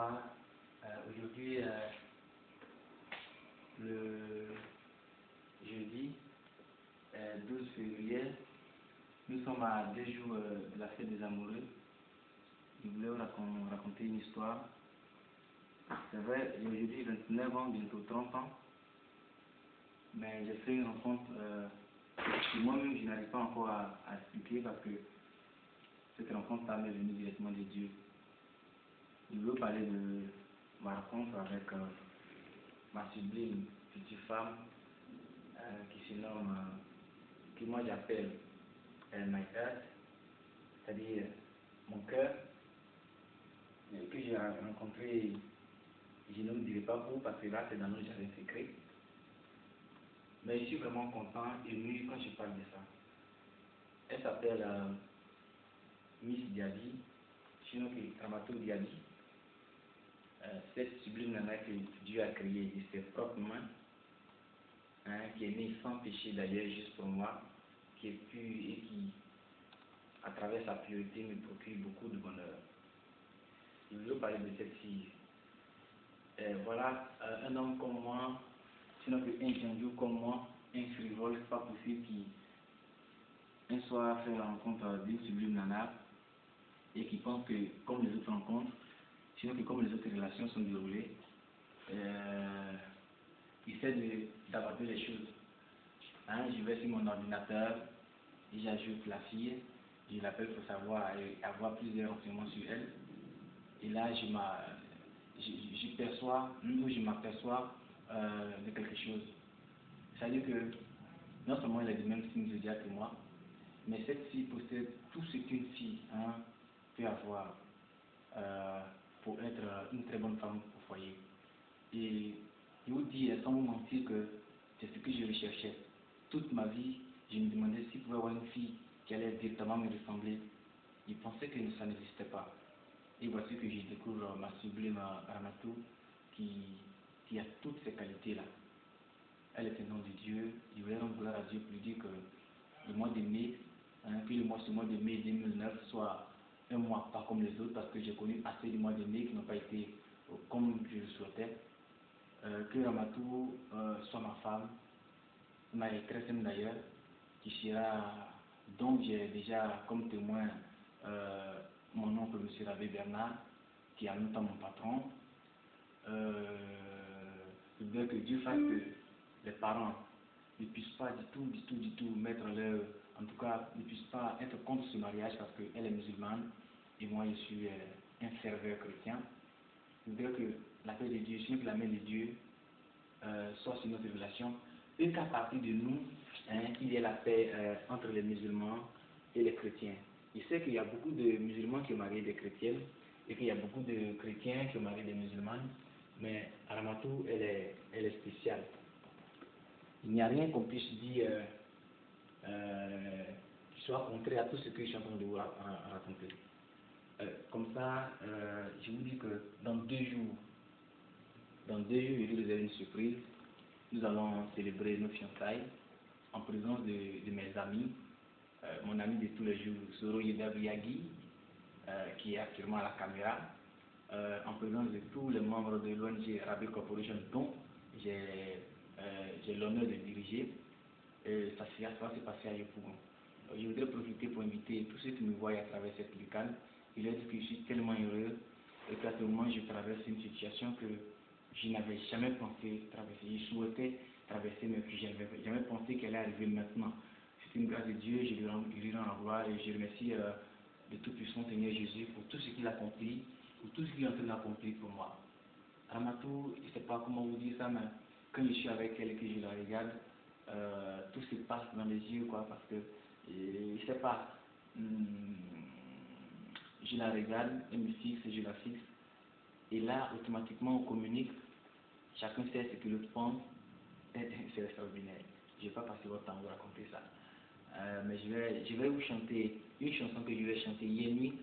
Bonsoir. Aujourd'hui, le jeudi 12 février, nous sommes à 2 jours de la fête des amoureux. Je voulais vous raconter une histoire. C'est vrai, j'ai aujourd'hui 29 ans, bientôt 30 ans, mais j'ai fait une rencontre que moi-même je n'arrive pas encore à expliquer parce que cette rencontre m'est venue directement de Dieu. Je veux parler de ma rencontre avec ma sublime petite femme qui se nomme, que moi j'appelle My Heart, c'est-à-dire mon cœur, que j'ai rencontré, je ne vous dirai pas où parce que là c'est dans nos jardins secrets. Mais je suis vraiment content et ému quand je parle de ça. Elle s'appelle Miss Diaby, sinon que Ramatou Diaby. Cette sublime nana que Dieu a créée de ses propres mains, qui est née sans péché d'ailleurs juste pour moi, qui est pure et qui, à travers sa pureté, me procure beaucoup de bonheur. Je veux parler de cette fille. Voilà, un homme comme moi, sinon qu'un gentil comme moi, un frivole, c'est pas possible qui un soir fait la rencontre d'une sublime nana et qui pense que comme les autres rencontres, sinon que comme les autres relations sont déroulées, il essaie d'aborder les choses. Je vais sur mon ordinateur et j'ajoute la fille, je l'appelle pour savoir et avoir plusieurs renseignements sur elle. Et là, je perçois, ou je m'aperçois de quelque chose. C'est-à-dire que non seulement elle a du même signe zodiaque que moi, mais cette fille possède tout ce qu'une fille peut avoir pour être une très bonne femme au foyer. Et je vous dis sans vous mentir que c'est ce que je recherchais. Toute ma vie, je me demandais s'il pouvait y avoir une fille qui allait directement me ressembler. Je pensais que ça n'existait pas. Et voici que je découvre ma sublime Ramatou qui a toutes ces qualités-là. Elle est un nom de Dieu. Je voulais rendre gloire à Dieu pour lui dire que le mois de mai, ce mois de mai 2009 soit un mois pas comme les autres, parce que j'ai connu assez de mois de mai qui n'ont pas été comme je le souhaitais. Que Ramatou soit ma femme, ma maîtresse d'ailleurs, qui sera, donc j'ai déjà comme témoin mon oncle M. Rabé Bernard, qui est en même temps mon patron. Je voudrais que Dieu fasse que les parents ne puissent pas du tout mettre leur, en tout cas, ne puissent pas être contre ce mariage parce qu'elle est musulmane et moi je suis un ferveur chrétien. Je voudrais que la paix de Dieu, sinon que la main de Dieu soit sur notre relation et qu'à partir de nous, il y ait la paix entre les musulmans et les chrétiens. Je sais qu'il y a beaucoup de musulmans qui ont marié des chrétiennes et qu'il y a beaucoup de chrétiens qui ont marié des musulmanes, mais Ramatou, elle est spéciale. Il n'y a rien qu'on puisse dire qui soit contraire à tout ce que je suis en train de vous raconter. Comme ça, je vous dis que dans 2 jours, je vais vous donner une surprise. Nous allons célébrer nos fiançailles en présence de mes amis. Mon ami de tous les jours, Soro Yeda Biagi, qui est actuellement à la caméra, en présence de tous les membres de l'ONG Rabé Corporation, dont j'ai l'honneur de diriger. Ça va se passer à Yopougon. Je voudrais profiter pour inviter tous ceux qui me voient à travers cette locale. Il est que je suis tellement heureux et qu'à ce moment je traverse une situation que je n'avais jamais pensé traverser. Je souhaitais traverser, mais que je n'avais jamais pensé qu'elle allait arriver maintenant. C'est une grâce de Dieu, je lui rends la gloire et je remercie le Tout-Puissant Seigneur Jésus pour tout ce qu'il a accompli, pour tout ce qu'il est en train d'accomplir pour moi. Ramatou, je ne sais pas comment vous dire ça, mais quand je suis avec elle et que je la regarde, tout se passe dans les yeux, quoi, parce que, je ne sais pas, je la regarde, elle me fixe et je la fixe, et là, automatiquement, on communique, chacun sait ce que l'autre pense, c'est extraordinaire. Je ne vais pas passer votre temps à vous raconter ça. Mais je vais vous chanter une chanson que je vais chanter hier nuit